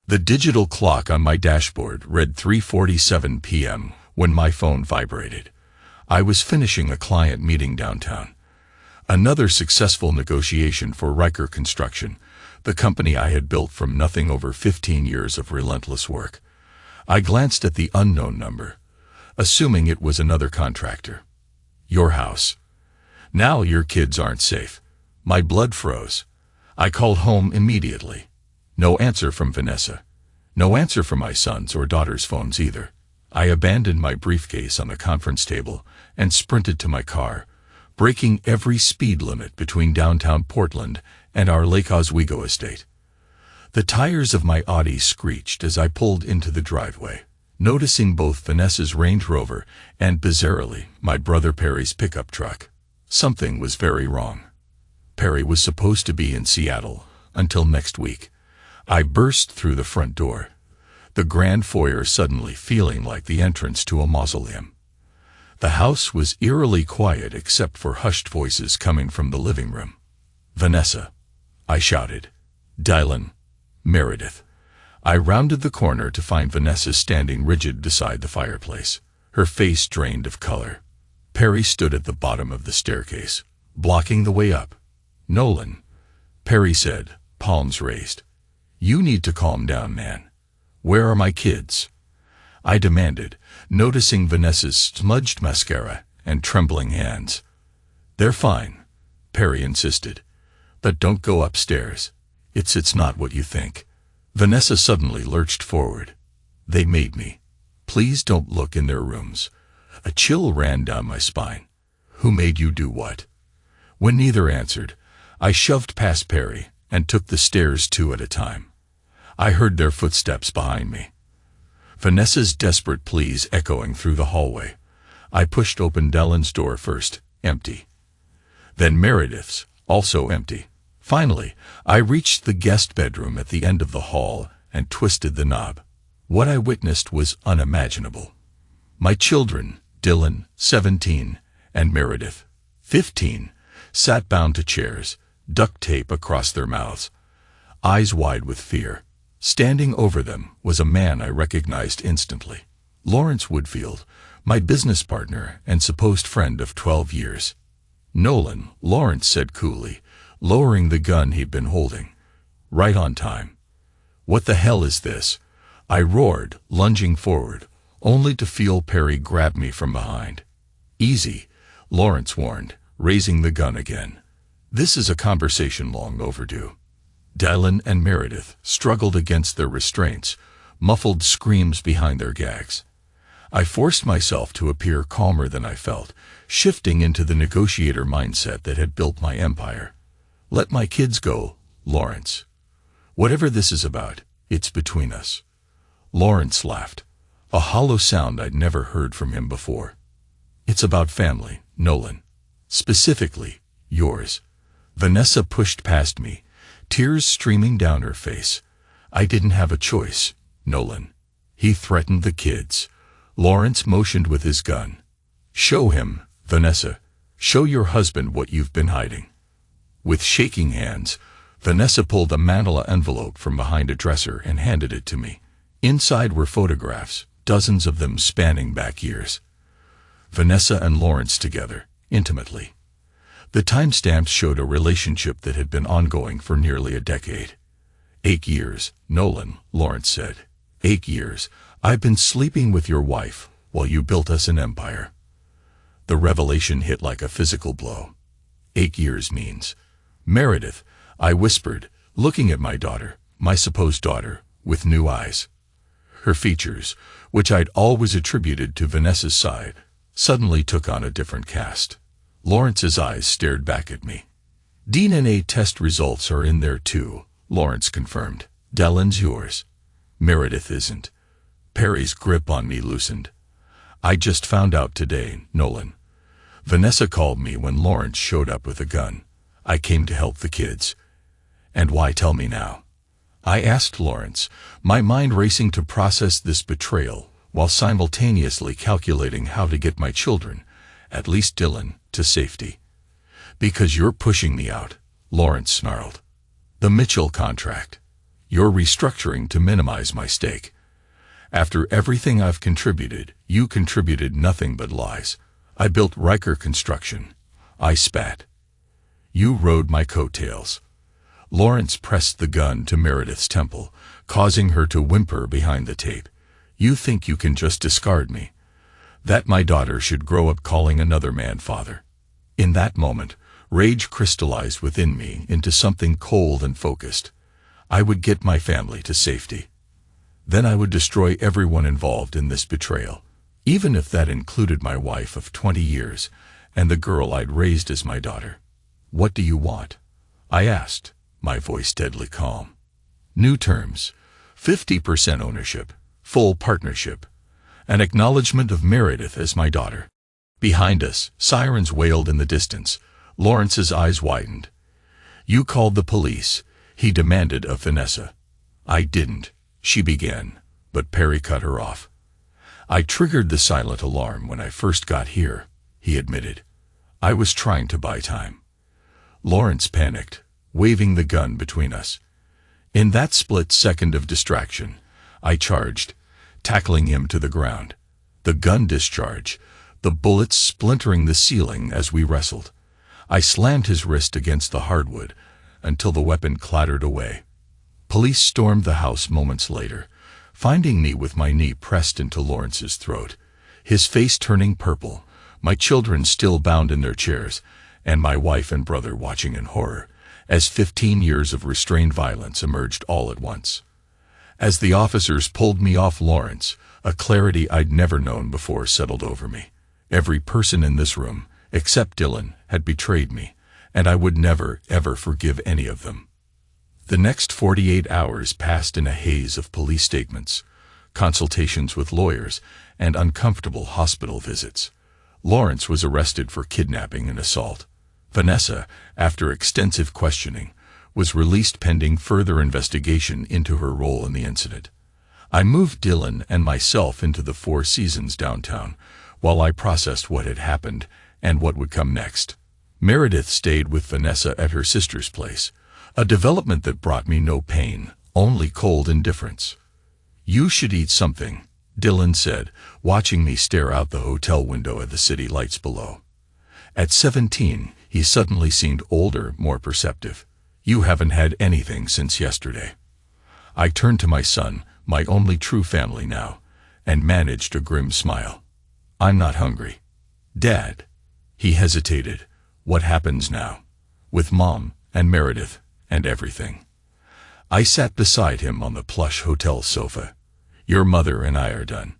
The digital clock on my dashboard read 3:47 p.m. when my phone vibrated. I was finishing a client meeting downtown. Another successful negotiation for Riker Construction, the company I had built from nothing over 15 years of relentless work. I glanced at the unknown number, assuming it was another contractor. Your house. Now your kids aren't safe. My blood froze. I called home immediately. No answer from Vanessa. No answer from my son's or daughter's phones either. I abandoned my briefcase on the conference table and sprinted to my car, breaking every speed limit between downtown Portland and our Lake Oswego estate. The tires of my Audi screeched as I pulled into the driveway, noticing both Vanessa's Range Rover and, bizarrely, my brother Perry's pickup truck. Something was very wrong. Perry was supposed to be in Seattle until next week. I burst through the front door, the grand foyer suddenly feeling like the entrance to a mausoleum. The house was eerily quiet except for hushed voices coming from the living room. "Vanessa," I shouted. "Dylan." "Meredith." I rounded the corner to find Vanessa standing rigid beside the fireplace, her face drained of color. Perry stood at the bottom of the staircase, blocking the way up. "Nolan," Perry said, palms raised. "You need to calm down, man. Where are my kids?" I demanded, noticing Vanessa's smudged mascara and trembling hands. "They're fine," Perry insisted. "But don't go upstairs. It's not what you think." Vanessa suddenly lurched forward. "They made me. Please don't look in their rooms." A chill ran down my spine. "Who made you do what?" When neither answered, I shoved past Perry and took the stairs 2 at a time. I heard their footsteps behind me, Vanessa's desperate pleas echoing through the hallway. I pushed open Dylan's door first, empty. Then Meredith's, also empty. Finally, I reached the guest bedroom at the end of the hall and twisted the knob. What I witnessed was unimaginable. My children, Dylan, 17, and Meredith, 15, sat bound to chairs, duct tape across their mouths, eyes wide with fear. Standing over them was a man I recognized instantly. Lawrence Woodfield, my business partner and supposed friend of 12 years. "Nolan," Lawrence said coolly, lowering the gun he'd been holding. "Right on time." "What the hell is this?" I roared, lunging forward, only to feel Perry grab me from behind. "Easy," Lawrence warned, raising the gun again. "This is a conversation long overdue." Dylan and Meredith struggled against their restraints, muffled screams behind their gags. I forced myself to appear calmer than I felt, shifting into the negotiator mindset that had built my empire. "Let my kids go, Lawrence. Whatever this is about, it's between us." Lawrence laughed, a hollow sound I'd never heard from him before. "It's about family, Nolan. Specifically, yours." Vanessa pushed past me, tears streaming down her face. "I didn't have a choice, Nolan. He threatened the kids." Lawrence motioned with his gun. "Show him, Vanessa. Show your husband what you've been hiding." With shaking hands, Vanessa pulled a manila envelope from behind a dresser and handed it to me. Inside were photographs, dozens of them spanning back years. Vanessa and Lawrence together, intimately. The timestamps showed a relationship that had been ongoing for nearly a decade. 8 years, Nolan, Lawrence said. 8 years. I've been sleeping with your wife while you built us an empire. The revelation hit like a physical blow. 8 years means. "Meredith," I whispered, looking at my daughter, my supposed daughter, with new eyes. Her features, which I'd always attributed to Vanessa's side, suddenly took on a different cast. Lawrence's eyes stared back at me. "DNA test results are in there too," Lawrence confirmed. "Dylan's yours. Meredith isn't." Perry's grip on me loosened. "I just found out today, Nolan. Vanessa called me when Lawrence showed up with a gun. I came to help the kids." "And why tell me now?" I asked Lawrence, my mind racing to process this betrayal while simultaneously calculating how to get my children, at least Dylan, to safety. "Because you're pushing me out," Lawrence snarled. "The Mitchell contract. You're restructuring to minimize my stake. After everything I've contributed, you contributed nothing but lies. I built Riker Construction. I spat. You rode my coattails. Lawrence pressed the gun to Meredith's temple, causing her to whimper behind the tape. You think you can just discard me? That my daughter should grow up calling another man father. In that moment, rage crystallized within me into something cold and focused. I would get my family to safety. Then I would destroy everyone involved in this betrayal, even if that included my wife of 20 years and the girl I'd raised as my daughter. What do you want? I asked, my voice deadly calm. New terms, 50% ownership, full partnership, an acknowledgement of Meredith as my daughter. Behind us, sirens wailed in the distance. Lawrence's eyes widened. You called the police, he demanded of Vanessa. I didn't, she began, but Perry cut her off. I triggered the silent alarm when I first got here, he admitted. I was trying to buy time. Lawrence panicked, waving the gun between us. In that split second of distraction, I charged, tackling him to the ground. The gun discharge, the bullets splintering the ceiling as we wrestled. I slammed his wrist against the hardwood until the weapon clattered away. Police stormed the house moments later, finding me with my knee pressed into Lawrence's throat, his face turning purple, my children still bound in their chairs, and my wife and brother watching in horror, as 15 years of restrained violence emerged all at once. As the officers pulled me off Lawrence, a clarity I'd never known before settled over me. Every person in this room, except Dylan, had betrayed me, and I would never, ever forgive any of them. The next 48 hours passed in a haze of police statements, consultations with lawyers, and uncomfortable hospital visits. Lawrence was arrested for kidnapping and assault. Vanessa, after extensive questioning, was released pending further investigation into her role in the incident. I moved Dylan and myself into the Four Seasons downtown, while I processed what had happened and what would come next. Meredith stayed with Vanessa at her sister's place, a development that brought me no pain, only cold indifference. You should eat something, Dylan said, watching me stare out the hotel window at the city lights below. At 17, he suddenly seemed older, more perceptive. You haven't had anything since yesterday. I turned to my son, my only true family now, and managed a grim smile. I'm not hungry. Dad. He hesitated. What happens now? With Mom and Meredith and everything. I sat beside him on the plush hotel sofa. Your mother and I are done.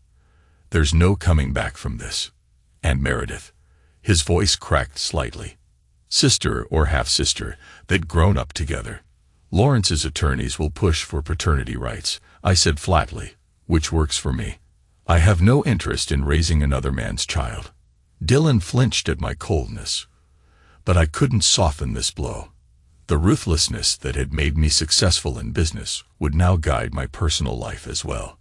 There's no coming back from this. And Meredith. His voice cracked slightly. Sister or half-sister, they'd grown up together. Lawrence's attorneys will push for paternity rights, I said flatly, which works for me. I have no interest in raising another man's child. Dylan flinched at my coldness. But I couldn't soften this blow. The ruthlessness that had made me successful in business would now guide my personal life as well.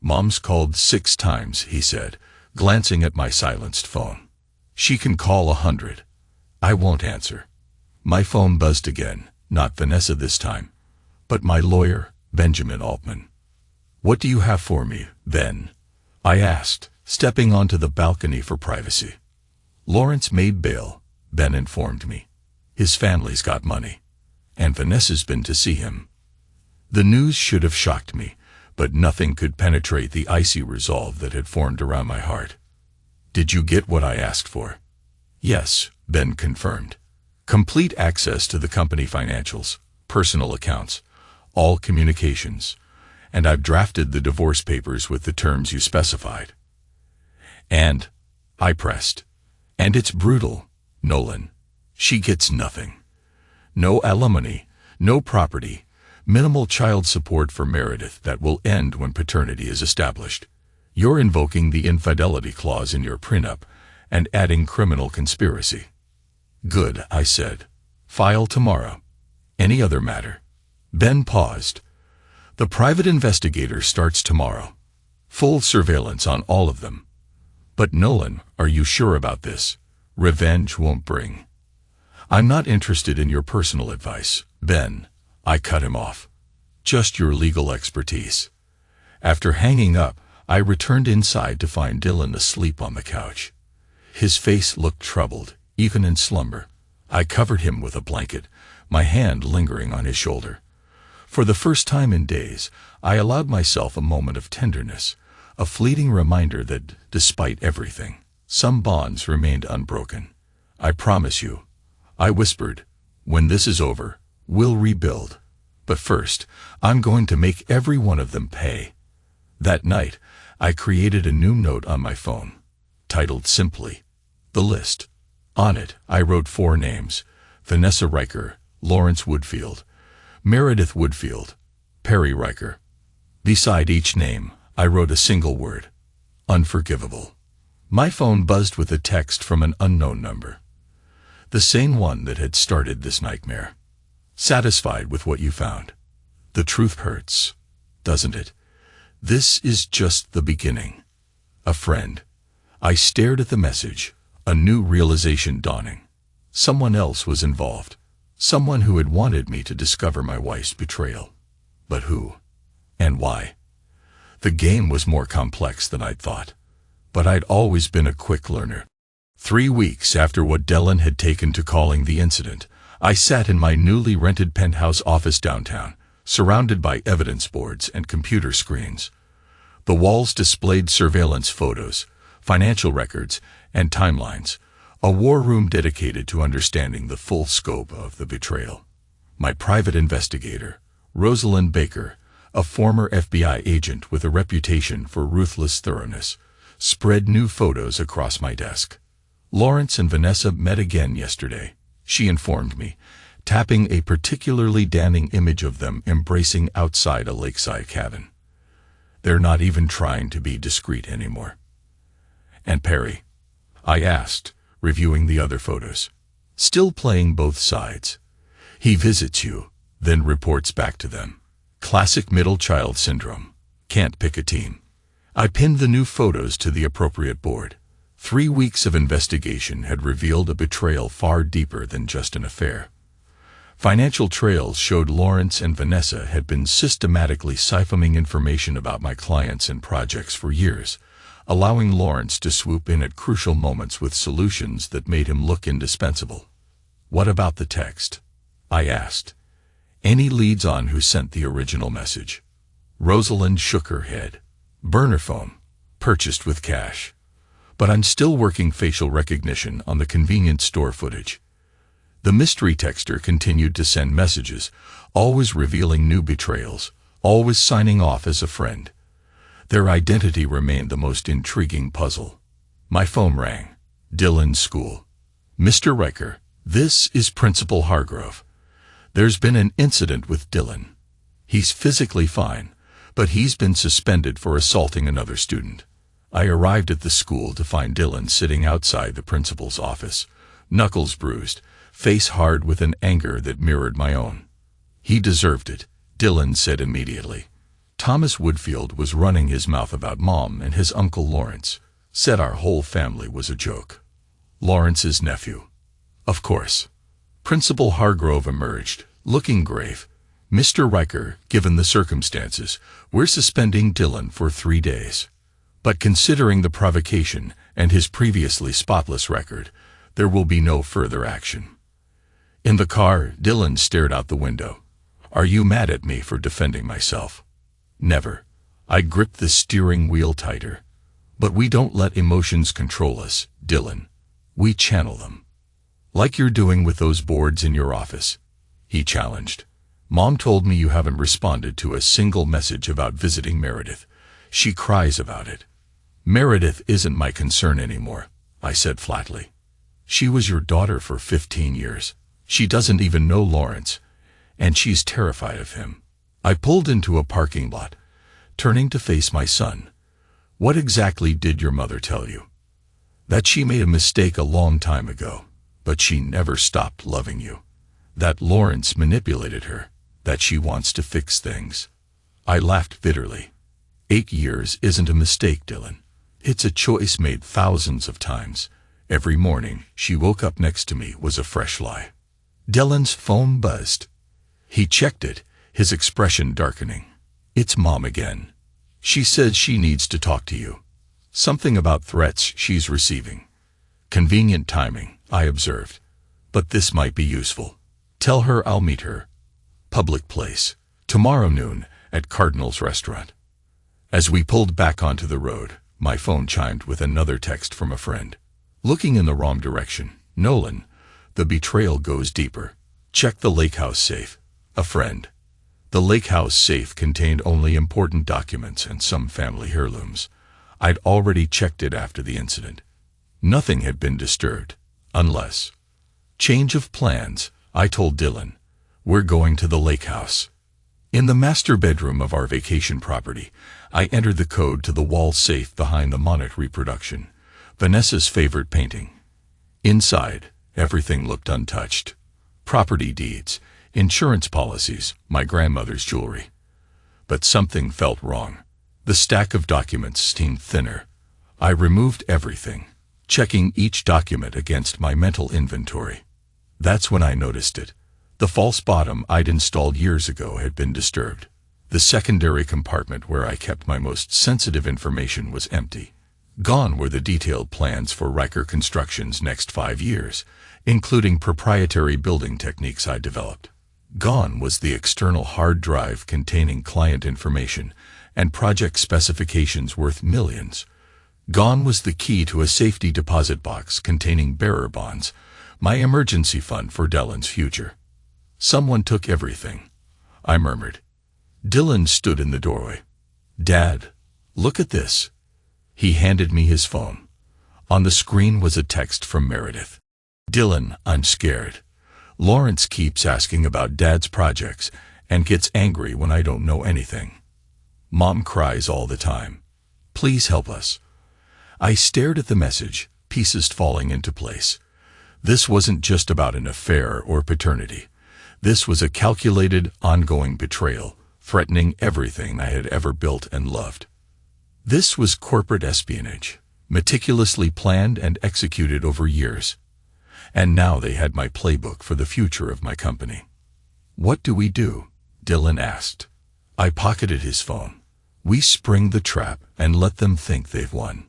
Mom's called 6 times, he said, glancing at my silenced phone. She can call 100. I won't answer. My phone buzzed again, not Vanessa this time, but my lawyer, Benjamin Altman. What do you have for me, Ben? I asked, stepping onto the balcony for privacy. Lawrence made bail, Ben informed me. His family's got money, and Vanessa's been to see him. The news should have shocked me, but nothing could penetrate the icy resolve that had formed around my heart. Did you get what I asked for? Yes, Ben confirmed. Complete access to the company financials, personal accounts, all communications, and I've drafted the divorce papers with the terms you specified. And, I pressed, and it's brutal, Nolan. She gets nothing. No alimony, no property, minimal child support for Meredith that will end when paternity is established. You're invoking the infidelity clause in your prenup and adding criminal conspiracy. Good, I said. File tomorrow. Any other matter? Ben paused. The private investigator starts tomorrow. Full surveillance on all of them. But Nolan, are you sure about this? Revenge won't bring. I'm not interested in your personal advice, Ben. I cut him off. just your legal expertise. After hanging up, I returned inside to find Dylan asleep on the couch. His face looked troubled, even in slumber. I covered him with a blanket, my hand lingering on his shoulder. For the first time in days, I allowed myself a moment of tenderness, a fleeting reminder that, despite everything, some bonds remained unbroken. "I promise you," I whispered, "when this is over, we'll rebuild. But first, I'm going to make every one of them pay." That night, I created a new note on my phone, titled simply, "The List." On it, I wrote 4 names: Vanessa Riker, Lawrence Woodfield, Meredith Woodfield, Perry Riker. Beside each name, I wrote a single word: unforgivable. My phone buzzed with a text from an unknown number. The same one that had started this nightmare. "Satisfied with what you found? The truth hurts, doesn't it? This is just the beginning. A friend." I stared at the message, a new realization dawning. Someone else was involved. Someone who had wanted me to discover my wife's betrayal. But who? And why? The game was more complex than I'd thought. But I'd always been a quick learner. 3 weeks after what Dylan had taken to calling the incident, I sat in my newly rented penthouse office downtown, surrounded by evidence boards and computer screens. The walls displayed surveillance photos, financial records, and timelines, a war room dedicated to understanding the full scope of the betrayal. My private investigator, Rosalind Baker, a former FBI agent with a reputation for ruthless thoroughness, spread new photos across my desk. "Lawrence and Vanessa met again yesterday," she informed me, tapping a particularly damning image of them embracing outside a lakeside cabin. "They're not even trying to be discreet anymore." "And Perry?" I asked, reviewing the other photos. "Still playing both sides. He visits you, then reports back to them. Classic middle child syndrome. Can't pick a team." I pinned the new photos to the appropriate board. 3 weeks of investigation had revealed a betrayal far deeper than just an affair. Financial trails showed Lawrence and Vanessa had been systematically siphoning information about my clients and projects for years, allowing Lawrence to swoop in at crucial moments with solutions that made him look indispensable. "What about the text?" I asked. "Any leads on who sent the original message?" Rosalind shook her head. "Burner phone, purchased with cash. But I'm still working facial recognition on the convenience store footage." The mystery texter continued to send messages, always revealing new betrayals, always signing off as a friend. Their identity remained the most intriguing puzzle. My phone rang. Dylan's school. "Mr. Riker, this is Principal Hargrove. There's been an incident with Dylan. He's physically fine, but he's been suspended for assaulting another student." I arrived at the school to find Dylan sitting outside the principal's office, knuckles bruised, face hard with an anger that mirrored my own. "He deserved it," Dylan said immediately. "Thomas Woodfield was running his mouth about Mom and his uncle Lawrence, said our whole family was a joke. Lawrence's nephew." "Of course." Principal Hargrove emerged, looking grave. "Mr. Riker, given the circumstances, we're suspending Dylan for 3 days. But considering the provocation and his previously spotless record, there will be no further action." In the car, Dylan stared out the window. "Are you mad at me for defending myself?" "Never." I gripped the steering wheel tighter. "But we don't let emotions control us, Dylan. We channel them. Like you're doing with those boards in your office," he challenged. "Mom told me you haven't responded to a single message about visiting Meredith. She cries about it." "Meredith isn't my concern anymore," I said flatly. "She was your daughter for 15 years. She doesn't even know Lawrence, and she's terrified of him." I pulled into a parking lot, turning to face my son. "What exactly did your mother tell you?" "That she made a mistake a long time ago, but she never stopped loving you. That Lawrence manipulated her, that she wants to fix things." I laughed bitterly. 8 years isn't a mistake, Dylan. It's a choice made thousands of times. Every morning she woke up next to me was a fresh lie. Dylan's phone buzzed. He checked it, his expression darkening. "It's Mom again. She says she needs to talk to you. Something about threats she's receiving." "Convenient timing," I observed. "But this might be useful. Tell her I'll meet her. Public place. Tomorrow noon at Cardinal's restaurant." As we pulled back onto the road, my phone chimed with another text from a friend. "Looking in the wrong direction. Nolan, the betrayal goes deeper. Check the lake house safe." A friend. The lake house safe contained only important documents and some family heirlooms. I'd already checked it after the incident. Nothing had been disturbed, unless... Change of plans, I told Dylan. "We're going to the lake house." In the master bedroom of our vacation property, I entered the code to the wall safe behind the Monet reproduction, Vanessa's favorite painting. Inside, everything looked untouched. Property deeds, insurance policies, my grandmother's jewelry. But something felt wrong. The stack of documents seemed thinner. I removed everything, checking each document against my mental inventory. That's when I noticed it. The false bottom I'd installed years ago had been disturbed. The secondary compartment where I kept my most sensitive information was empty. Gone were the detailed plans for Riker Construction's next 5 years, including proprietary building techniques I developed. Gone was the external hard drive containing client information and project specifications worth millions. Gone was the key to a safety deposit box containing bearer bonds, my emergency fund for Dylan's future. "Someone took everything," I murmured. Dylan stood in the doorway. "Dad, look at this." He handed me his phone. On the screen was a text from Meredith. "Dylan, I'm scared. Lawrence keeps asking about Dad's projects and gets angry when I don't know anything. Mom cries all the time. Please help us." I stared at the message, pieces falling into place. This wasn't just about an affair or paternity. This was a calculated, ongoing betrayal, threatening everything I had ever built and loved. This was corporate espionage, meticulously planned and executed over years. And now they had my playbook for the future of my company. "What do we do?" Dylan asked. I pocketed his phone. "We spring the trap and let them think they've won."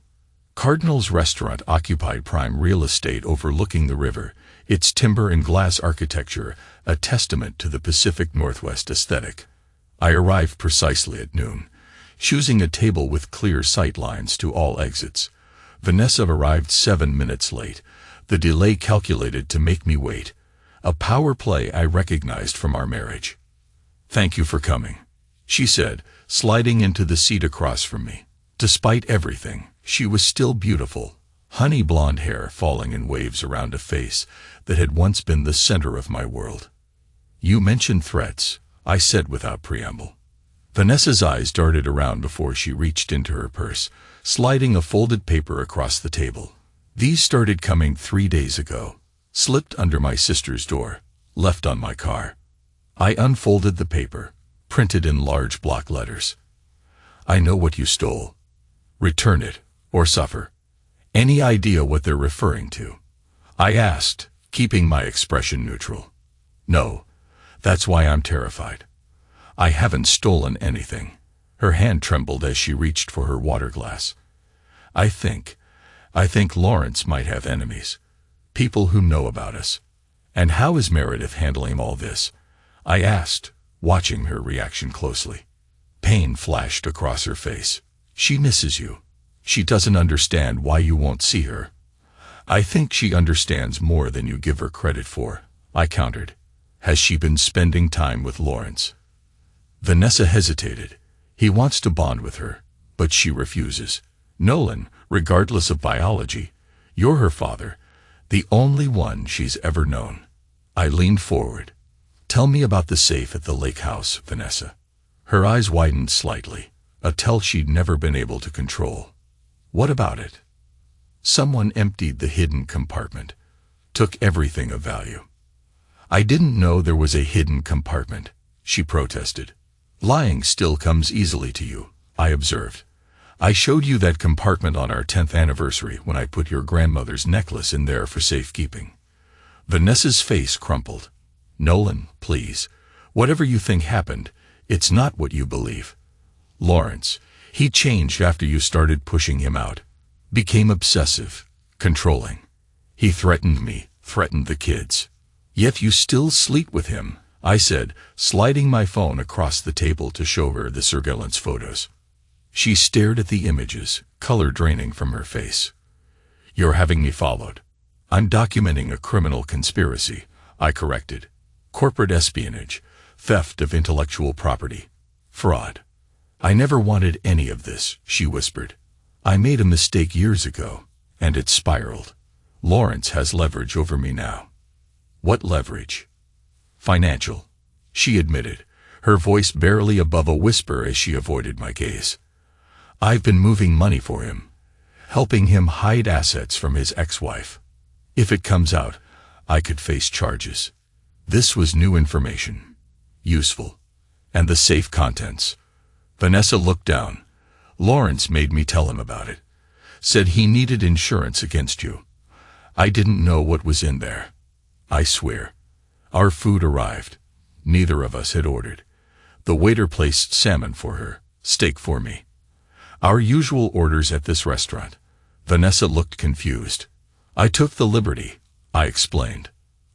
Cardinal's restaurant occupied prime real estate overlooking the river, its timber and glass architecture a testament to the Pacific Northwest aesthetic. I arrived precisely at noon, choosing a table with clear sight lines to all exits. Vanessa arrived 7 minutes late, the delay calculated to make me wait, a power play I recognized from our marriage. "Thank you for coming," she said, sliding into the seat across from me. Despite everything, she was still beautiful, honey blonde hair falling in waves around a face that had once been the center of my world. "You mentioned threats," I said without preamble. Vanessa's eyes darted around before she reached into her purse, sliding a folded paper across the table. "These started coming 3 days ago, slipped under my sister's door, left on my car." I unfolded the paper, printed in large block letters. "I know what you stole. Return it, or suffer." "Any idea what they're referring to?" I asked, keeping my expression neutral. "No, that's why I'm terrified. I haven't stolen anything." Her hand trembled as she reached for her water glass. I think Lawrence might have enemies. People who know about us." "And how is Meredith handling all this?" I asked, watching her reaction closely. Pain flashed across her face. "She misses you. She doesn't understand why you won't see her." "I think she understands more than you give her credit for," I countered. "Has she been spending time with Lawrence?" Vanessa hesitated. "He wants to bond with her, but she refuses. Nolan, regardless of biology, you're her father, the only one she's ever known." I leaned forward. "Tell me about the safe at the lake house, Vanessa." Her eyes widened slightly, a tell she'd never been able to control. "What about it?" "Someone emptied the hidden compartment, took everything of value." "I didn't know there was a hidden compartment," she protested. "Lying still comes easily to you," I observed. "I showed you that compartment on our 10th anniversary when I put your grandmother's necklace in there for safekeeping." Vanessa's face crumpled. "Nolan, please. Whatever you think happened, It's not what you believe. Lawrence, he changed after you started pushing him out. Became obsessive, controlling. He threatened me, threatened the kids. Yet you still sleep with him, I said, sliding my phone across the table to show her the surveillance photos. She stared at the images, color draining from her face. You're having me followed. I'm documenting a criminal conspiracy, I corrected. Corporate espionage, theft of intellectual property, fraud. I never wanted any of this, she whispered. I made a mistake years ago, and it spiraled. Lawrence has leverage over me now. What leverage? Financial, she admitted, her voice barely above a whisper as she avoided my gaze. I've been moving money for him, helping him hide assets from his ex-wife. If it comes out, I could face charges. This was new information. Useful. And the safe contents. Vanessa looked down. Lawrence made me tell him about it. Said he needed insurance against you. I didn't know what was in there. I swear. Our food arrived. Neither of us had ordered. The waiter placed salmon for her, steak for me. Our usual orders at this restaurant. Vanessa looked confused. I took the liberty, I explained.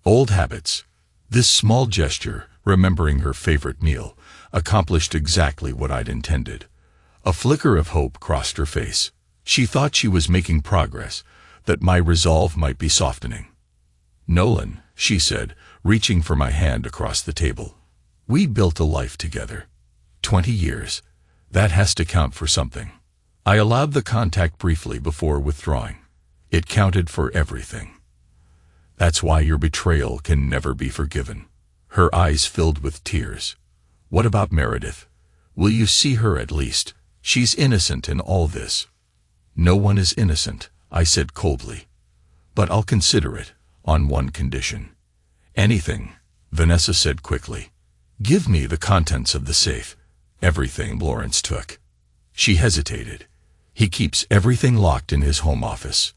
Old habits. This small gesture, remembering her favorite meal, accomplished exactly what I'd intended. A flicker of hope crossed her face. She thought she was making progress, that my resolve might be softening. Nolan, she said, reaching for my hand across the table. We built a life together. 20 years. That has to count for something. I allowed the contact briefly before withdrawing. It counted for everything. That's why your betrayal can never be forgiven. Her eyes filled with tears. What about Meredith? Will you see her at least? She's innocent in all this. No one is innocent, I said coldly. But I'll consider it, on one condition. Anything, Vanessa said quickly. Give me the contents of the safe. Everything Lawrence took. She hesitated. He keeps everything locked in his home office.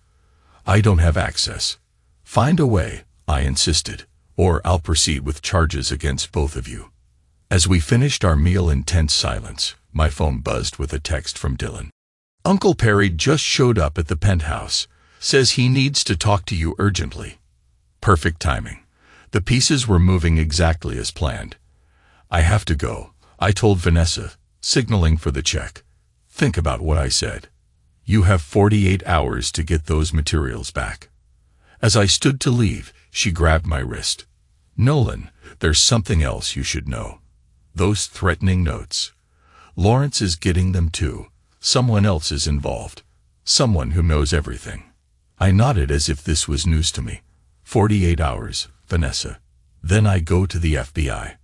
I don't have access. Find a way, I insisted, or I'll proceed with charges against both of you. As we finished our meal in tense silence, my phone buzzed with a text from Dylan. Uncle Perry just showed up at the penthouse. Says he needs to talk to you urgently. Perfect timing. The pieces were moving exactly as planned. I have to go, I told Vanessa, signaling for the check. Think about what I said. You have 48 hours to get those materials back. As I stood to leave, she grabbed my wrist. Nolan, there's something else you should know. Those threatening notes. Lawrence is getting them too. Someone else is involved. Someone who knows everything. I nodded as if this was news to me. 48 hours, Vanessa. Then I go to the FBI.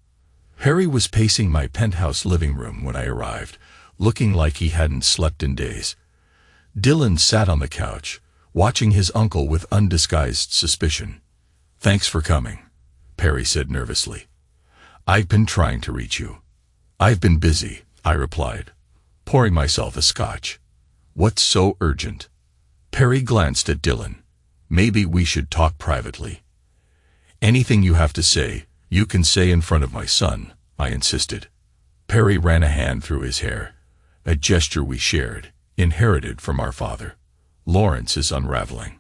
Harry was pacing my penthouse living room when I arrived, looking like he hadn't slept in days. Dylan sat on the couch, watching his uncle with undisguised suspicion. Thanks for coming, Perry said nervously. I've been trying to reach you. I've been busy, I replied, pouring myself a scotch. What's so urgent? Perry glanced at Dylan. Maybe we should talk privately. Anything you have to say, you can say in front of my son, I insisted. Perry ran a hand through his hair, a gesture we shared, inherited from our father. Lawrence is unraveling.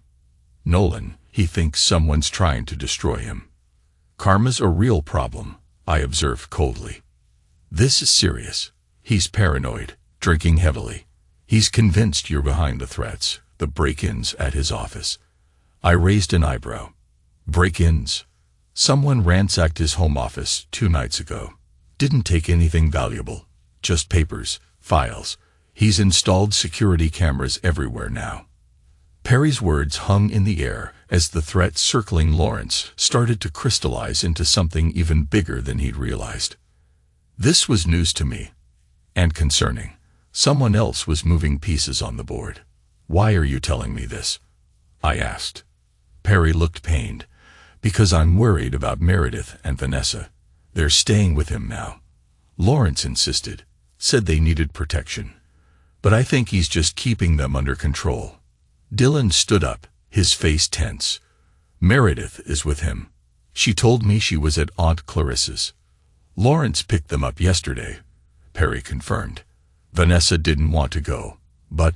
Nolan, he thinks someone's trying to destroy him. Karma's a real problem, I observed coldly. This is serious. He's paranoid, drinking heavily. He's convinced you're behind the threats, the break-ins at his office. I raised an eyebrow. Break-ins? Someone ransacked his home office 2 nights ago. Didn't take anything valuable, just papers, files. He's installed security cameras everywhere now. Perry's words hung in the air as the threat circling Lawrence started to crystallize into something even bigger than he'd realized. This was news to me, and concerning. Someone else was moving pieces on the board. Why are you telling me this? I asked. Perry looked pained. Because I'm worried about Meredith and Vanessa. They're staying with him now. Lawrence insisted, said they needed protection. But I think he's just keeping them under control. Dylan stood up, his face tense. Meredith is with him. She told me she was at Aunt Clarissa's. Lawrence picked them up yesterday, Perry confirmed. Vanessa didn't want to go, but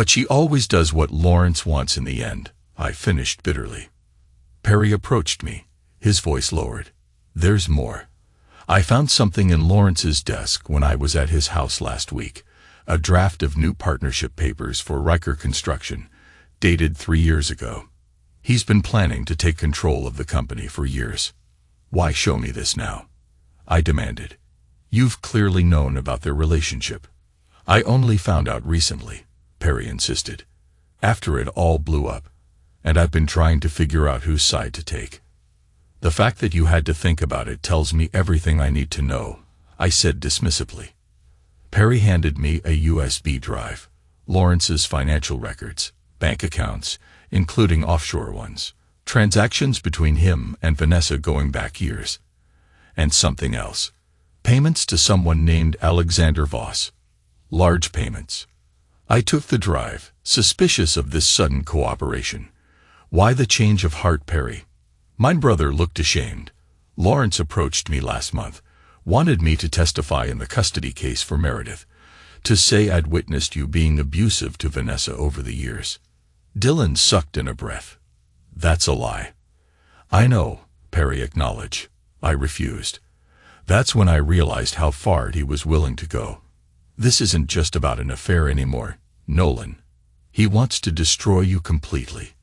she always does what Lawrence wants in the end, I finished bitterly. Perry approached me, his voice lowered. There's more. I found something in Lawrence's desk when I was at his house last week, a draft of new partnership papers for Riker Construction, dated 3 years ago. He's been planning to take control of the company for years. Why show me this now? I demanded. You've clearly known about their relationship. I only found out recently, Perry insisted, after it all blew up, and I've been trying to figure out whose side to take. The fact that you had to think about it tells me everything I need to know, I said dismissively. Perry handed me a USB drive, Lawrence's financial records, bank accounts, including offshore ones, transactions between him and Vanessa going back years, and something else. Payments to someone named Alexander Voss. Large payments. I took the drive, suspicious of this sudden cooperation. Why the change of heart, Perry? My brother looked ashamed. Lawrence approached me last month, wanted me to testify in the custody case for Meredith, to say I'd witnessed you being abusive to Vanessa over the years. Dylan sucked in a breath. That's a lie. I know, Perry acknowledged. I refused. That's when I realized how far he was willing to go. This isn't just about an affair anymore, Nolan. He wants to destroy you completely.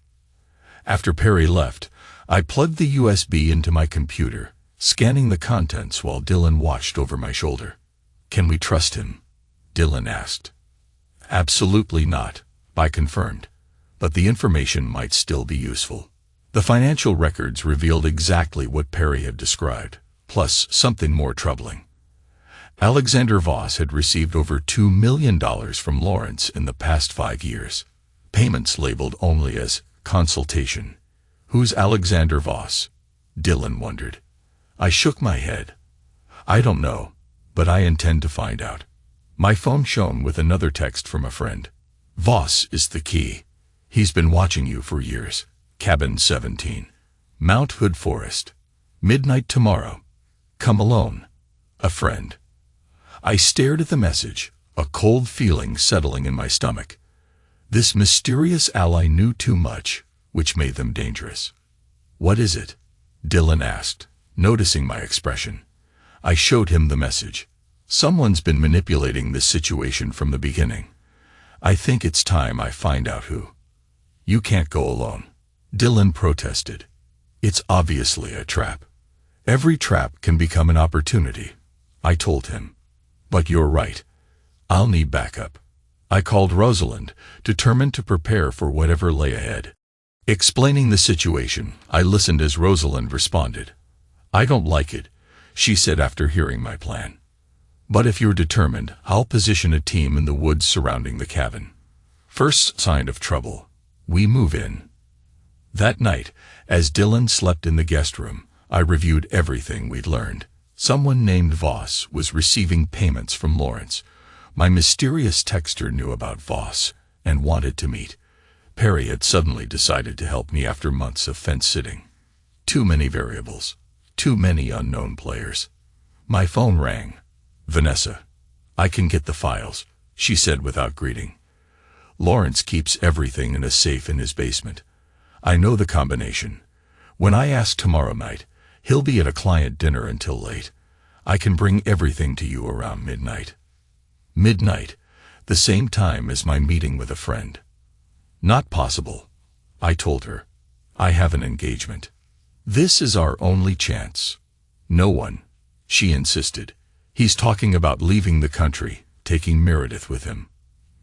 After Perry left, I plugged the USB into my computer, scanning the contents while Dylan watched over my shoulder. Can we trust him? Dylan asked. Absolutely not, I confirmed. But the information might still be useful. The financial records revealed exactly what Perry had described, plus something more troubling. Alexander Voss had received over $2 million from Lawrence in the past 5 years. Payments labeled only as consultation. Who's Alexander Voss? Dylan wondered. I shook my head. I don't know, but I intend to find out. My phone shone with another text from a friend. Voss is the key. He's been watching you for years. Cabin 17. Mount Hood Forest. Midnight tomorrow. Come alone. A friend. I stared at the message, a cold feeling settling in my stomach. This mysterious ally knew too much, which made them dangerous. What is it? Dylan asked, noticing my expression. I showed him the message. Someone's been manipulating this situation from the beginning. I think it's time I find out who. You can't go alone. Dylan protested. It's obviously a trap. Every trap can become an opportunity, I told him. But you're right. I'll need backup. I called Rosalind, determined to prepare for whatever lay ahead. Explaining the situation, I listened as Rosalind responded. I don't like it, she said after hearing my plan. But if you're determined, I'll position a team in the woods surrounding the cabin. First sign of trouble, we move in. That night, as Dylan slept in the guest room, I reviewed everything we'd learned. Someone named Voss was receiving payments from Lawrence. My mysterious texter knew about Voss and wanted to meet. Perry had suddenly decided to help me after months of fence-sitting. Too many variables. Too many unknown players. My phone rang. Vanessa. I can get the files, she said without greeting. Lawrence keeps everything in a safe in his basement. I know the combination. When I ask tomorrow night, he'll be at a client dinner until late. I can bring everything to you around midnight. Midnight, the same time as my meeting with a friend. Not possible, I told her. I have an engagement. This is our only chance. No one, she insisted. He's talking about leaving the country, taking Meredith with him.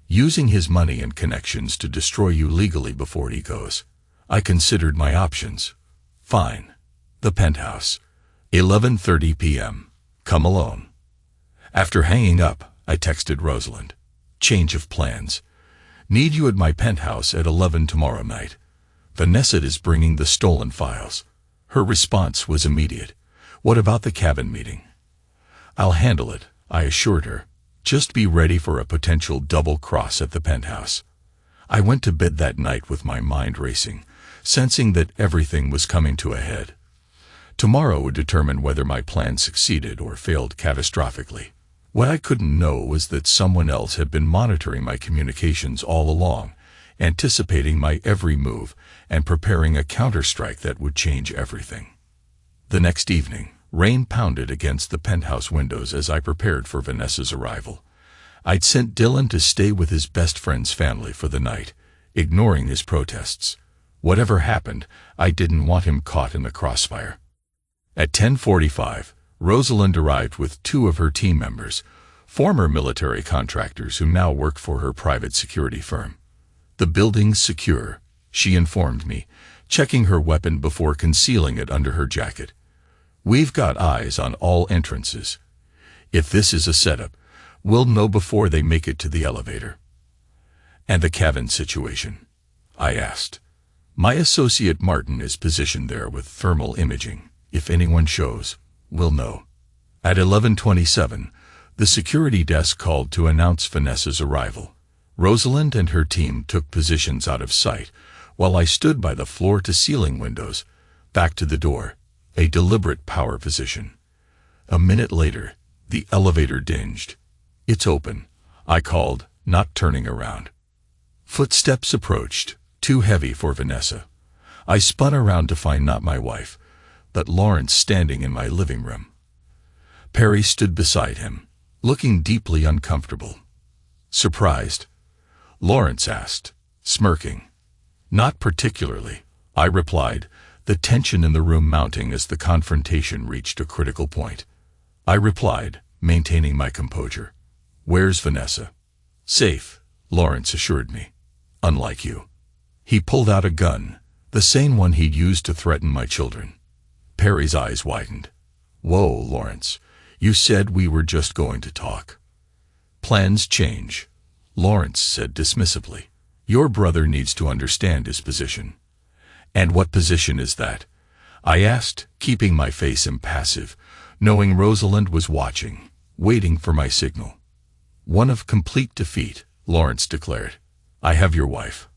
Using his money and connections to destroy you legally before he goes. I considered my options. Fine. The penthouse. 11:30 p.m. Come alone. After hanging up, I texted Rosalind. Change of plans. Need you at my penthouse at 11 tomorrow night. Vanessa is bringing the stolen files. Her response was immediate. What about the cabin meeting? I'll handle it, I assured her. Just be ready for a potential double cross at the penthouse. I went to bed that night with my mind racing, sensing that everything was coming to a head. Tomorrow would determine whether my plan succeeded or failed catastrophically. What I couldn't know was that someone else had been monitoring my communications all along, anticipating my every move and preparing a counterstrike that would change everything. The next evening, rain pounded against the penthouse windows as I prepared for Vanessa's arrival. I'd sent Dylan to stay with his best friend's family for the night, ignoring his protests. Whatever happened, I didn't want him caught in the crossfire. At 10:45, Rosalind arrived with two of her team members, former military contractors who now work for her private security firm. "The building's secure," she informed me, checking her weapon before concealing it under her jacket. "We've got eyes on all entrances. If this is a setup, we'll know before they make it to the elevator." "And the cabin situation?" I asked. "My associate Martin is positioned there with thermal imaging. If anyone shows, we'll know." At 11:27, the security desk called to announce Vanessa's arrival. Rosalind and her team took positions out of sight, while I stood by the floor-to-ceiling windows, back to the door, a deliberate power position. A minute later, the elevator dinged. "It's open," I called, not turning around. Footsteps approached, too heavy for Vanessa. I spun around to find not my wife, but Lawrence standing in my living room. Perry stood beside him, looking deeply uncomfortable. "Surprised?" Lawrence asked, smirking. "Not particularly," I replied, the tension in the room mounting as the confrontation reached a critical point. I replied, maintaining my composure. "Where's Vanessa?" "Safe," Lawrence assured me. "Unlike you." He pulled out a gun, the same one he'd used to threaten my children. Perry's eyes widened. "Whoa, Lawrence, you said we were just going to talk." "Plans change," Lawrence said dismissively. "Your brother needs to understand his position." "And what position is that?" I asked, keeping my face impassive, knowing Rosalind was watching, waiting for my signal. "One of complete defeat," Lawrence declared. "I have your wife.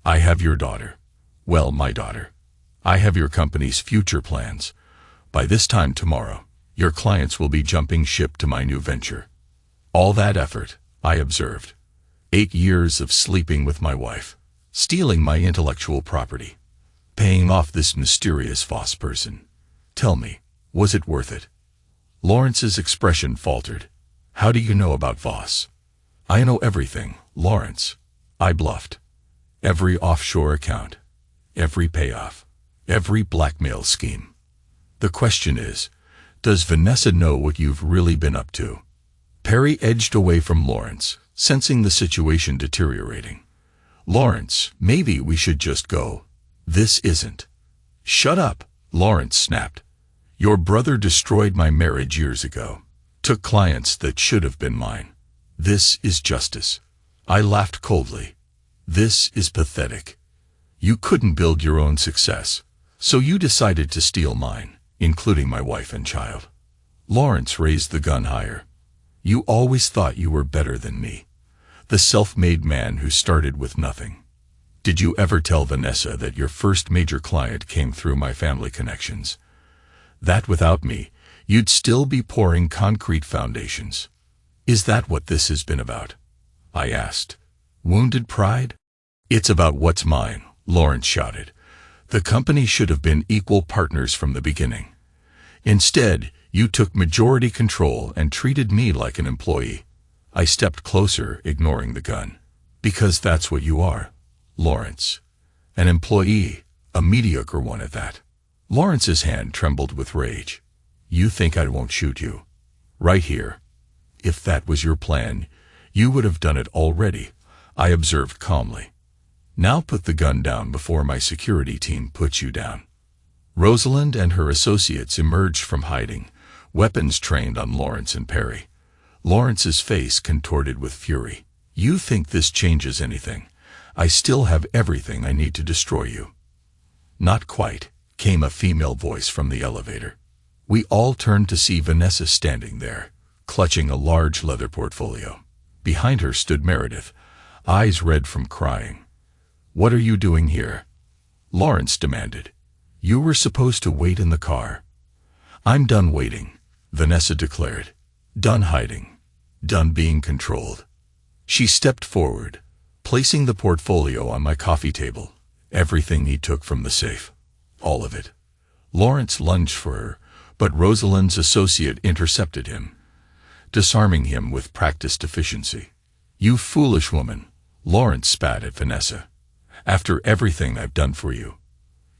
I have your daughter. Well, my daughter. I have your company's future plans. By this time tomorrow, your clients will be jumping ship to my new venture." "All that effort," I observed. 8 years of sleeping with my wife, stealing my intellectual property, paying off this mysterious Voss person. Tell me, was it worth it? Lawrence's expression faltered. "How do you know about Voss?" "I know everything, Lawrence," I bluffed. "Every offshore account, every payoff, every blackmail scheme. The question is, does Vanessa know what you've really been up to?" Perry edged away from Lawrence, sensing the situation deteriorating. "Lawrence, maybe we should just go. This isn't." "Shut up," Lawrence snapped. "Your brother destroyed my marriage years ago, took clients that should have been mine. This is justice." I laughed coldly. "This is pathetic. You couldn't build your own success, so you decided to steal mine, including my wife and child." Lawrence raised the gun higher. "You always thought you were better than me, the self-made man who started with nothing. Did you ever tell Vanessa that your first major client came through my family connections? That without me, you'd still be pouring concrete foundations. Is that what this has been about?" I asked. "Wounded pride?" "It's about what's mine," Lawrence shouted. "The company should have been equal partners from the beginning. Instead, you took majority control and treated me like an employee." I stepped closer, ignoring the gun. "Because that's what you are, Lawrence. An employee, a mediocre one at that." Lawrence's hand trembled with rage. "You think I won't shoot you? Right here. If that was your plan, you would have done it already," I observed calmly. "Now put the gun down before my security team puts you down." Rosalind and her associates emerged from hiding, weapons trained on Lawrence and Perry. Lawrence's face contorted with fury. "You think this changes anything? I still have everything I need to destroy you." "Not quite," came a female voice from the elevator. We all turned to see Vanessa standing there, clutching a large leather portfolio. Behind her stood Meredith, eyes red from crying. "What are you doing here?" Lawrence demanded. "You were supposed to wait in the car." I'm done waiting, Vanessa declared. Done hiding. Done being controlled. She stepped forward, placing the portfolio on my coffee table. Everything he took from the safe. All of it. Lawrence lunged for her, but Rosalind's associate intercepted him, disarming him with practiced efficiency. You foolish woman, Lawrence spat at Vanessa. After everything I've done for you.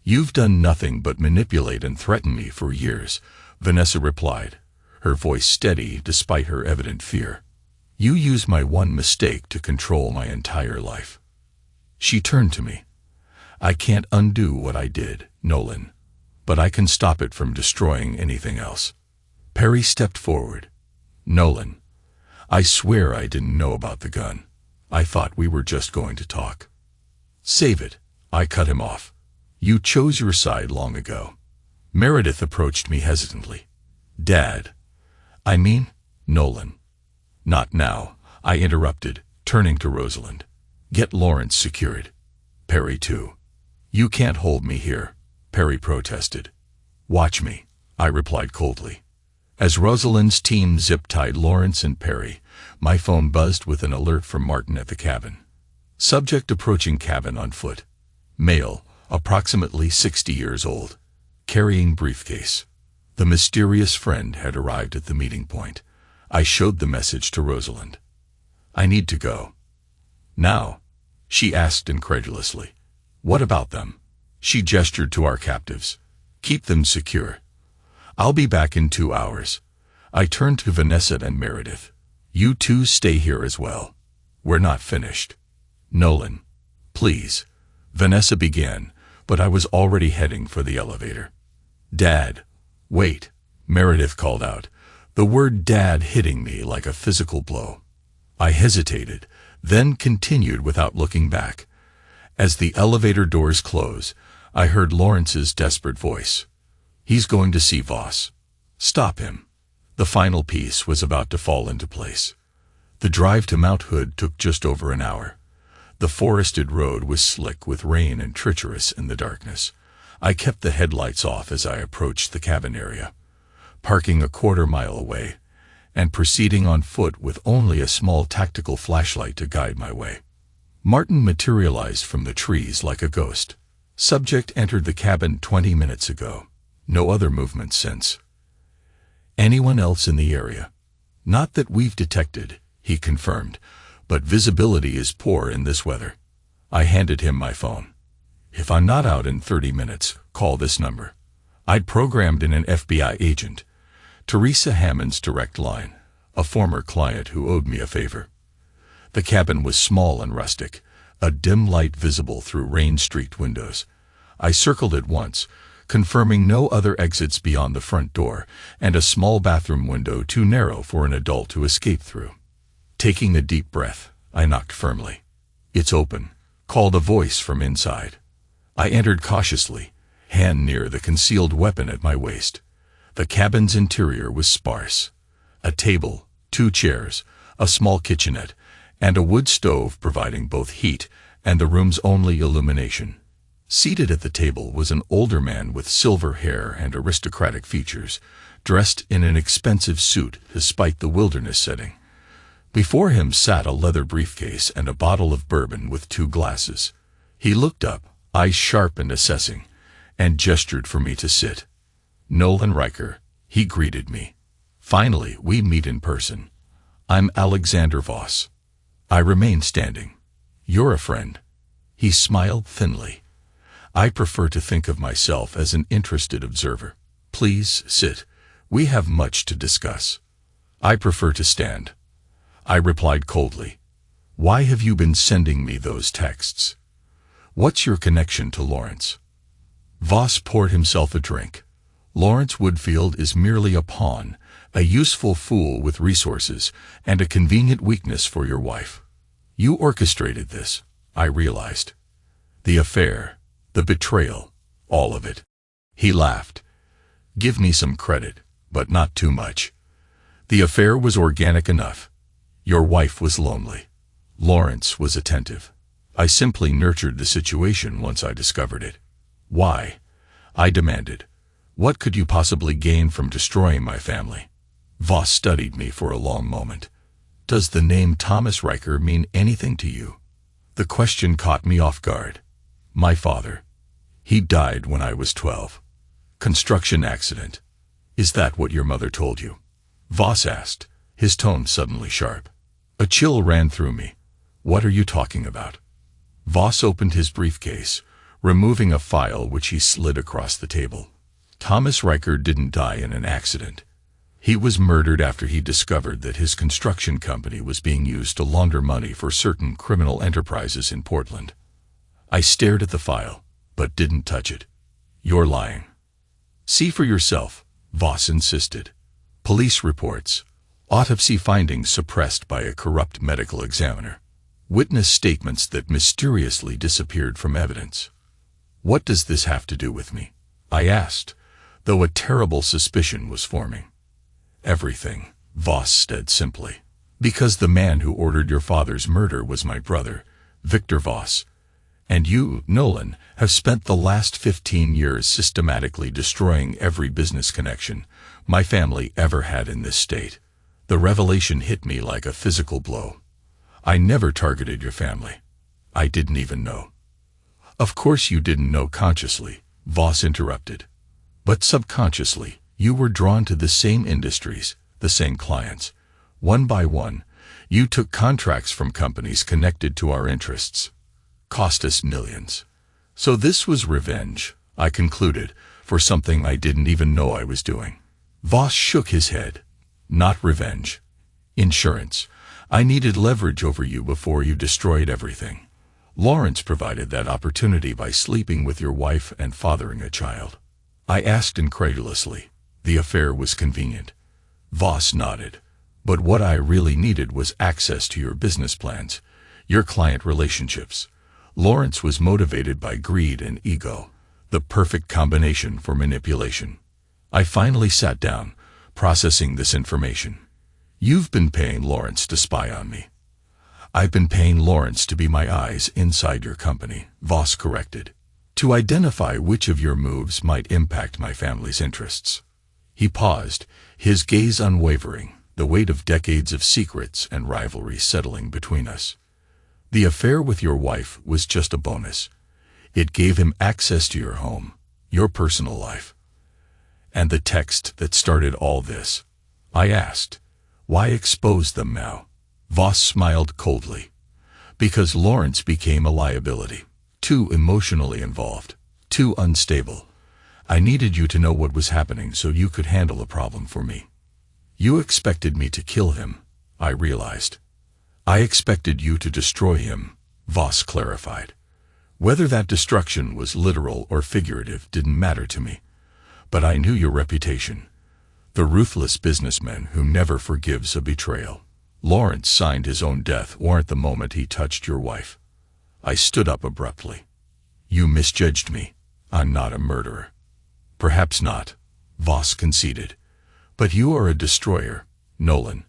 You've done nothing but manipulate and threaten me for years, Vanessa replied, her voice steady despite her evident fear. You used my one mistake to control my entire life. She turned to me. I can't undo what I did, Nolan, but I can stop it from destroying anything else. Perry stepped forward. Nolan, I swear I didn't know about the gun. I thought we were just going to talk. Save it, I cut him off. You chose your side long ago. Meredith approached me hesitantly. Dad. I mean, Nolan. Not now, I interrupted, turning to Rosalind. Get Lawrence secured. Perry too. You can't hold me here, Perry protested. Watch me, I replied coldly. As Rosalind's team zip-tied Lawrence and Perry, my phone buzzed with an alert from Martin at the cabin. Subject approaching cabin on foot. Male, approximately 60 years old. Carrying briefcase. The mysterious friend had arrived at the meeting point. I showed the message to Rosalind. I need to go. Now? She asked incredulously. What about them? She gestured to our captives. Keep them secure. I'll be back in 2 hours. I turned to Vanessa and Meredith. You two stay here as well. We're not finished. Nolan, please. Vanessa began, but I was already heading for the elevator. Dad, wait, Meredith called out, the word dad hitting me like a physical blow. I hesitated, then continued without looking back. As the elevator doors closed, I heard Lawrence's desperate voice. He's going to see Voss. Stop him. The final piece was about to fall into place. The drive to Mount Hood took just over an hour. The forested road was slick with rain and treacherous in the darkness. I kept the headlights off as I approached the cabin area, parking a quarter-mile away, and proceeding on foot with only a small tactical flashlight to guide my way. Martin materialized from the trees like a ghost. Subject entered the cabin 20 minutes ago. No other movement since. Anyone else in the area? Not that we've detected, he confirmed, but visibility is poor in this weather. I handed him my phone. If I'm not out in 30 minutes, call this number. I'd programmed in an FBI agent, Teresa Hammond's direct line, a former client who owed me a favor. The cabin was small and rustic, a dim light visible through rain-streaked windows. I circled it once, confirming no other exits beyond the front door and a small bathroom window too narrow for an adult to escape through. Taking a deep breath, I knocked firmly. It's open, called a voice from inside. I entered cautiously, hand near the concealed weapon at my waist. The cabin's interior was sparse. A table, 2 chairs, a small kitchenette, and a wood stove providing both heat and the room's only illumination. Seated at the table was an older man with silver hair and aristocratic features, dressed in an expensive suit despite the wilderness setting. Before him sat a leather briefcase and a bottle of bourbon with 2 glasses. He looked up, eyes sharp and assessing, and gestured for me to sit. Nolan Riker, he greeted me. Finally, we meet in person. I'm Alexander Voss. I remained standing. You're a friend. He smiled thinly. I prefer to think of myself as an interested observer. Please sit. We have much to discuss. I prefer to stand. I replied coldly. Why have you been sending me those texts? What's your connection to Lawrence? Voss poured himself a drink. Lawrence Woodfield is merely a pawn, a useful fool with resources, and a convenient weakness for your wife. You orchestrated this, I realized. The affair, the betrayal, all of it. He laughed. Give me some credit, but not too much. The affair was organic enough. Your wife was lonely. Lawrence was attentive. I simply nurtured the situation once I discovered it. Why? I demanded. What could you possibly gain from destroying my family? Voss studied me for a long moment. Does the name Thomas Riker mean anything to you? The question caught me off guard. My father. He died when I was 12. Construction accident. Is that what your mother told you? Voss asked, his tone suddenly sharp. A chill ran through me. What are you talking about? Voss opened his briefcase, removing a file which he slid across the table. Thomas Riker didn't die in an accident. He was murdered after he discovered that his construction company was being used to launder money for certain criminal enterprises in Portland. I stared at the file, but didn't touch it. You're lying. See for yourself, Voss insisted. Police reports, autopsy findings suppressed by a corrupt medical examiner, witness statements that mysteriously disappeared from evidence. What does this have to do with me? I asked, though a terrible suspicion was forming. Everything, Voss said simply. Because the man who ordered your father's murder was my brother, Victor Voss. And you, Nolan, have spent the last 15 years systematically destroying every business connection my family ever had in this state. The revelation hit me like a physical blow. I never targeted your family. I didn't even know. Of course you didn't know consciously, Voss interrupted. But subconsciously, you were drawn to the same industries, the same clients. One by one, you took contracts from companies connected to our interests. Cost us millions. So this was revenge, I concluded, for something I didn't even know I was doing. Voss shook his head. Not revenge. Insurance. I needed leverage over you before you destroyed everything. Lawrence provided that opportunity by sleeping with your wife and fathering a child. I asked incredulously. The affair was convenient. Voss nodded. But what I really needed was access to your business plans, your client relationships. Lawrence was motivated by greed and ego, the perfect combination for manipulation. I finally sat down, processing this information. You've been paying Lawrence to spy on me. I've been paying Lawrence to be my eyes inside your company, Voss corrected, to identify which of your moves might impact my family's interests. He paused, his gaze unwavering, the weight of decades of secrets and rivalry settling between us. The affair with your wife was just a bonus. It gave him access to your home, your personal life. And the text that started all this? I asked. Why expose them now? Voss smiled coldly. Because Lawrence became a liability. Too emotionally involved. Too unstable. I needed you to know what was happening so you could handle the problem for me. You expected me to kill him, I realized. I expected you to destroy him, Voss clarified. Whether that destruction was literal or figurative didn't matter to me. But I knew your reputation. The ruthless businessman who never forgives a betrayal. Lawrence signed his own death warrant the moment he touched your wife. I stood up abruptly. You misjudged me. I'm not a murderer. Perhaps not, Voss conceded. But you are a destroyer, Nolan.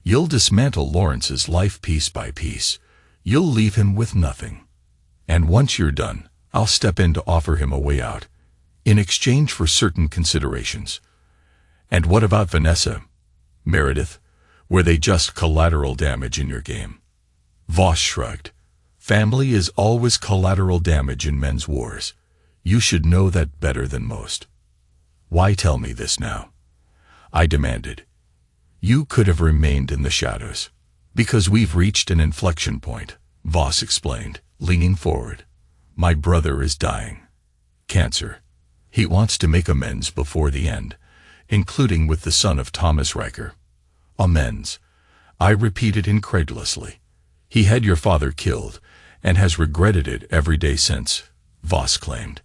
You'll dismantle Lawrence's life piece by piece. You'll leave him with nothing. And once you're done, I'll step in to offer him a way out, in exchange for certain considerations. And what about Vanessa? Meredith? Were they just collateral damage in your game? Voss shrugged. Family is always collateral damage in men's wars. You should know that better than most. Why tell me this now? I demanded. You could have remained in the shadows. Because we've reached an inflection point, Voss explained, leaning forward. My brother is dying. Cancer. He wants to make amends before the end, including with the son of Thomas Riker. Amends. I repeated incredulously. He had your father killed, and has regretted it every day since, Voss claimed.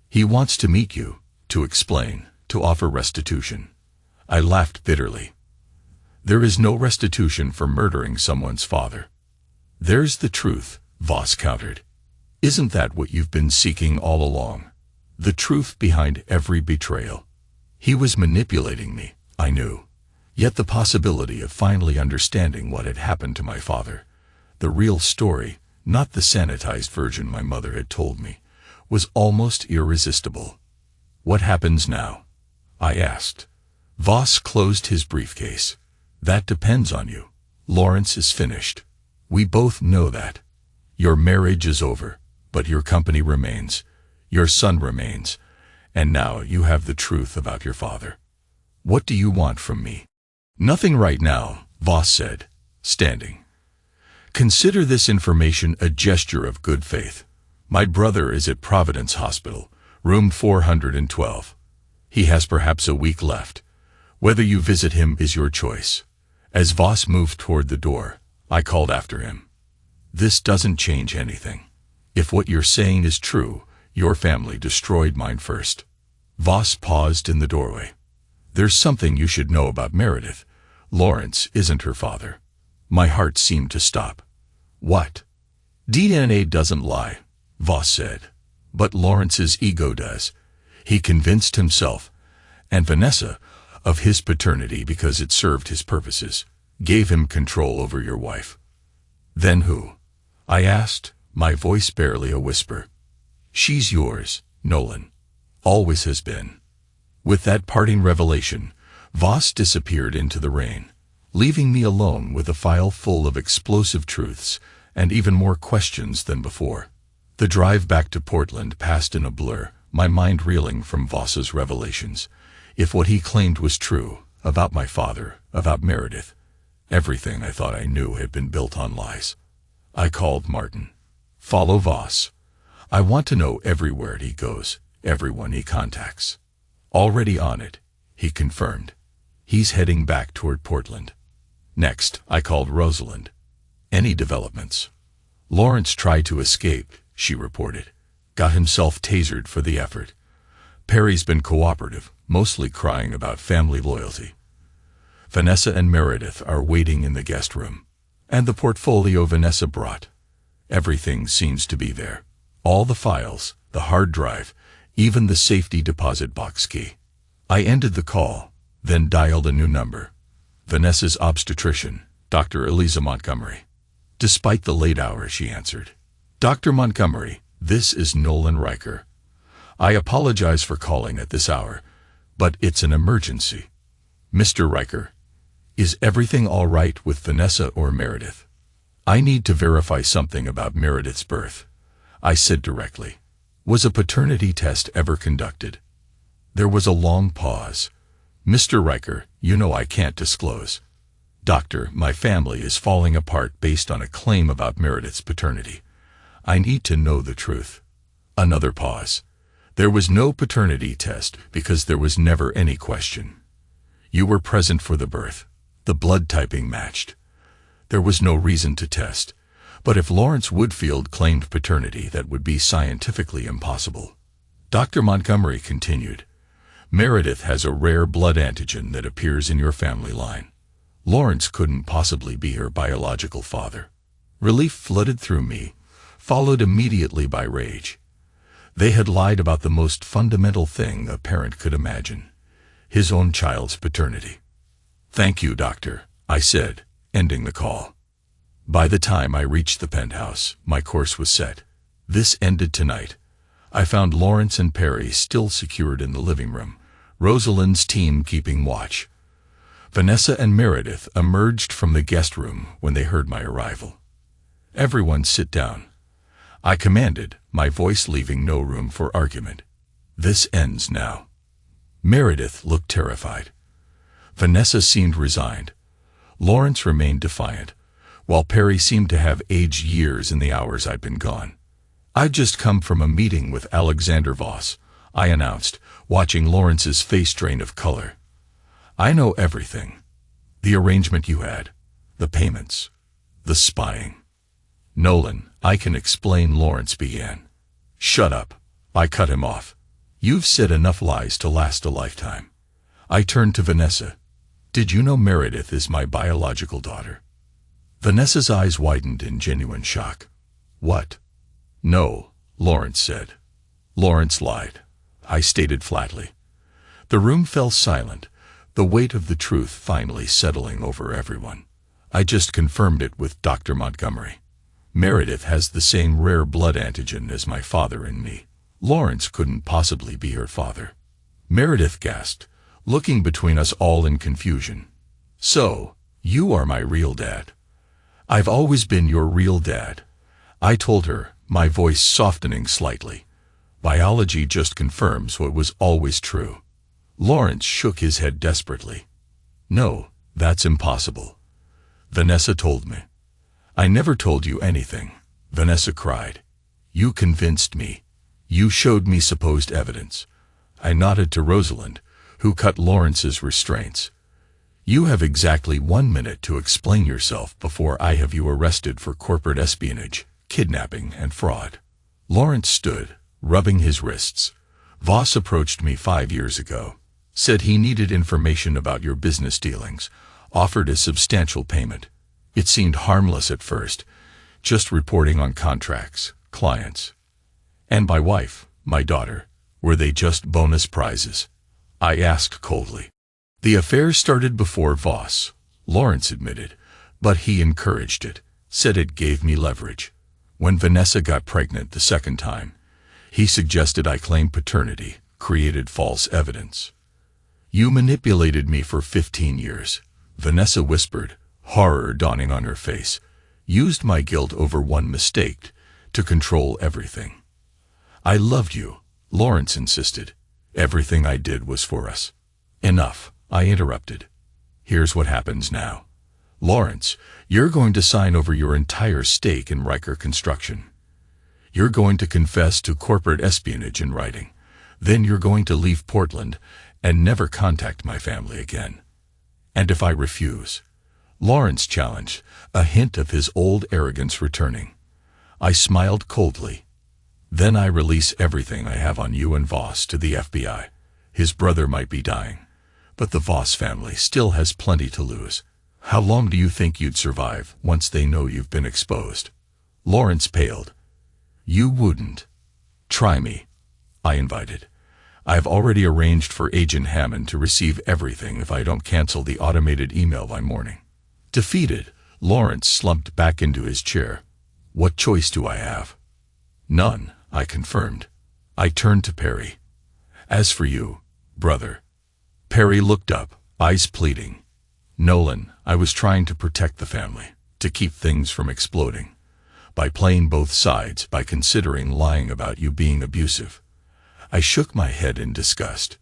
He wants to meet you, to explain, to offer restitution. I laughed bitterly. There is no restitution for murdering someone's father. There's the truth, Voss countered. Isn't that what you've been seeking all along? The truth behind every betrayal. He was manipulating me, I knew. Yet the possibility of finally understanding what had happened to my father, the real story, not the sanitized version my mother had told me, was almost irresistible. What happens now? I asked. Voss closed his briefcase. That depends on you. Lawrence is finished. We both know that. Your marriage is over, but your company remains. Your son remains. And now you have the truth about your father. What do you want from me? Nothing right now, Voss said, standing. Consider this information a gesture of good faith. My brother is at Providence Hospital, room 412. He has perhaps a week left. Whether you visit him is your choice. As Voss moved toward the door, I called after him. This doesn't change anything. If what you're saying is true, your family destroyed mine first. Voss paused in the doorway. There's something you should know about Meredith. Lawrence isn't her father. My heart seemed to stop. What? DNA doesn't lie, Voss said. But Lawrence's ego does. He convinced himself, and Vanessa, of his paternity because it served his purposes, gave him control over your wife. Then who? I asked, my voice barely a whisper. She's yours, Nolan. Always has been. With that parting revelation, Voss disappeared into the rain, leaving me alone with a file full of explosive truths and even more questions than before. The drive back to Portland passed in a blur, my mind reeling from Voss's revelations. If what he claimed was true, about my father, about Meredith, everything I thought I knew had been built on lies. I called Martin. Follow Voss. I want to know every word he goes, everyone he contacts. Already on it, he confirmed. He's heading back toward Portland. Next, I called Rosalind. Any developments? Lawrence tried to escape, she reported. Got himself tasered for the effort. Perry's been cooperative, mostly crying about family loyalty. Vanessa and Meredith are waiting in the guest room. And the portfolio Vanessa brought. Everything seems to be there. All the files, the hard drive, even the safety deposit box key. I ended the call, then dialed a new number. Vanessa's obstetrician, Dr. Eliza Montgomery. Despite the late hour, she answered. Dr. Montgomery, this is Nolan Riker. I apologize for calling at this hour, but it's an emergency. Mr. Riker, is everything all right with Vanessa or Meredith? I need to verify something about Meredith's birth. I said directly. Was a paternity test ever conducted? There was a long pause. Mr. Riker, you know I can't disclose. Doctor, my family is falling apart based on a claim about Meredith's paternity. I need to know the truth. Another pause. There was no paternity test because there was never any question. You were present for the birth. The blood typing matched. There was no reason to test. But if Lawrence Woodfield claimed paternity, that would be scientifically impossible. Dr. Montgomery continued. Meredith has a rare blood antigen that appears in your family line. Lawrence couldn't possibly be her biological father. Relief flooded through me, followed immediately by rage. They had lied about the most fundamental thing a parent could imagine, his own child's paternity. Thank you, doctor, I said, ending the call. By the time I reached the penthouse, my course was set. This ended tonight. I found Lawrence and Perry still secured in the living room, Rosalind's team keeping watch. Vanessa and Meredith emerged from the guest room when they heard my arrival. Everyone sit down. I commanded, my voice leaving no room for argument. This ends now. Meredith looked terrified. Vanessa seemed resigned. Lawrence remained defiant, while Perry seemed to have aged years in the hours I'd been gone. I'd just come from a meeting with Alexander Voss, I announced, watching Lawrence's face drain of color. I know everything. The arrangement you had, the payments, the spying. Nolan, I can explain, Lawrence began. Shut up, I cut him off. You've said enough lies to last a lifetime. I turned to Vanessa. Did you know Meredith is my biological daughter? Vanessa's eyes widened in genuine shock. What? No, Lawrence said. Lawrence lied, I stated flatly. The room fell silent, the weight of the truth finally settling over everyone. I just confirmed it with Dr. Montgomery. Meredith has the same rare blood antigen as my father and me. Lawrence couldn't possibly be her father. Meredith gasped, looking between us all in confusion. "So, you are my real dad." "I've always been your real dad," I told her, my voice softening slightly. "Biology just confirms what was always true." Lawrence shook his head desperately. "No, that's impossible," Vanessa told me. "I never told you anything," Vanessa cried. "You convinced me. You showed me supposed evidence." I nodded to Rosalind, who cut Lawrence's restraints. "You have exactly 1 minute to explain yourself before I have you arrested for corporate espionage, kidnapping, and fraud." Lawrence stood, rubbing his wrists. "Voss approached me 5 years ago, said he needed information about your business dealings, offered a substantial payment. It seemed harmless at first, just reporting on contracts, clients. And my wife, my daughter, were they just bonus prizes?" I asked coldly. "The affair started before Voss," Lawrence admitted, "but he encouraged it, said it gave me leverage. When Vanessa got pregnant the second time, he suggested I claim paternity, created false evidence." "You manipulated me for 15 years, Vanessa whispered, horror dawning on her face. "Used my guilt over one mistake to control everything." "I loved you," Lawrence insisted. "Everything I did was for us." "Enough," I interrupted. "Here's what happens now. Lawrence, you're going to sign over your entire stake in Riker Construction. You're going to confess to corporate espionage in writing. Then you're going to leave Portland and never contact my family again." "And if I refuse?" Lawrence challenged, a hint of his old arrogance returning. I smiled coldly. "Then I release everything I have on you and Voss to the FBI. His brother might be dying, but the Voss family still has plenty to lose. How long do you think you'd survive once they know you've been exposed?" Lawrence paled. "You wouldn't. Try me," I invited. "I've already arranged for Agent Hammond to receive everything if I don't cancel the automated email by morning." Defeated, Lawrence slumped back into his chair. "What choice do I have?" "None," I confirmed. I turned to Perry. "As for you, brother." Perry looked up, eyes pleading. "Nolan, I was trying to protect the family, to keep things from exploding. By playing both sides, by considering lying about you being abusive." I shook my head in disgust.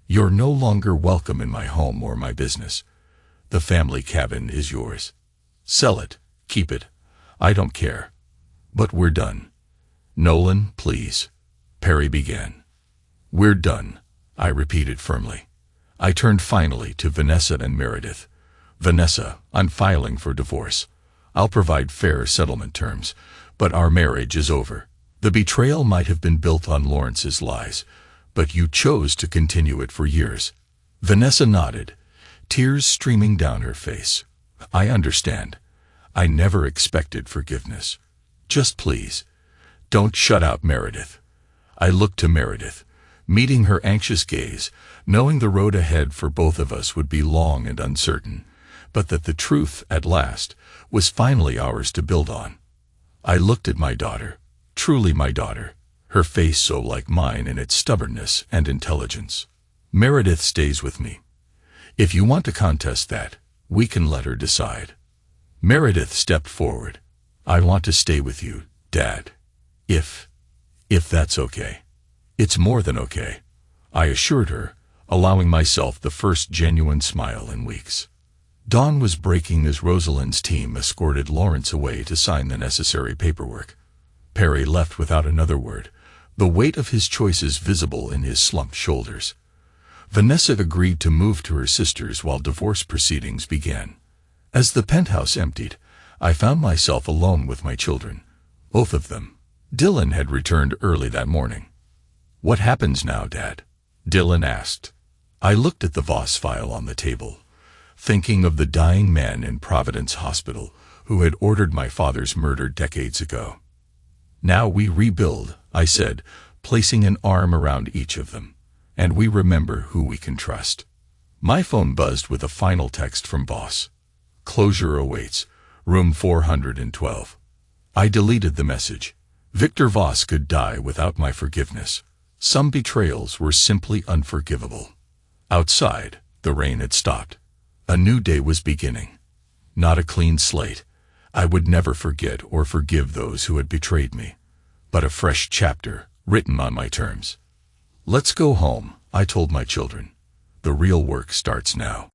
"You're no longer welcome in my home or my business. The family cabin is yours. Sell it, keep it, I don't care. But we're done." "Nolan, please," Perry began. "We're done," I repeated firmly. I turned finally to Vanessa and Meredith. "Vanessa, I'm filing for divorce. I'll provide fair settlement terms, but our marriage is over. The betrayal might have been built on Lawrence's lies, but you chose to continue it for years." Vanessa nodded, tears streaming down her face. "I understand. I never expected forgiveness. Just please, don't shut out Meredith." I looked to Meredith, meeting her anxious gaze, knowing the road ahead for both of us would be long and uncertain, but that the truth, at last, was finally ours to build on. I looked at my daughter, truly my daughter, her face so like mine in its stubbornness and intelligence. "Meredith stays with me. If you want to contest that, we can let her decide." Meredith stepped forward. "I want to stay with you, Dad. If that's okay." "It's more than okay," I assured her, allowing myself the first genuine smile in weeks. Dawn was breaking as Rosalind's team escorted Lawrence away to sign the necessary paperwork. Perry left without another word, the weight of his choices visible in his slumped shoulders. Vanessa agreed to move to her sister's while divorce proceedings began. As the penthouse emptied, I found myself alone with my children, both of them. Dylan had returned early that morning. "What happens now, Dad?" Dylan asked. I looked at the Voss file on the table, thinking of the dying man in Providence Hospital who had ordered my father's murder decades ago. "Now we rebuild," I said, placing an arm around each of them. "And we remember who we can trust." My phone buzzed with a final text from Voss. "Closure awaits, room 412. I deleted the message. Victor Voss could die without my forgiveness. Some betrayals were simply unforgivable. Outside, the rain had stopped. A new day was beginning. Not a clean slate. I would never forget or forgive those who had betrayed me, but a fresh chapter, written on my terms. Let's go home, I told my children. The real work starts now.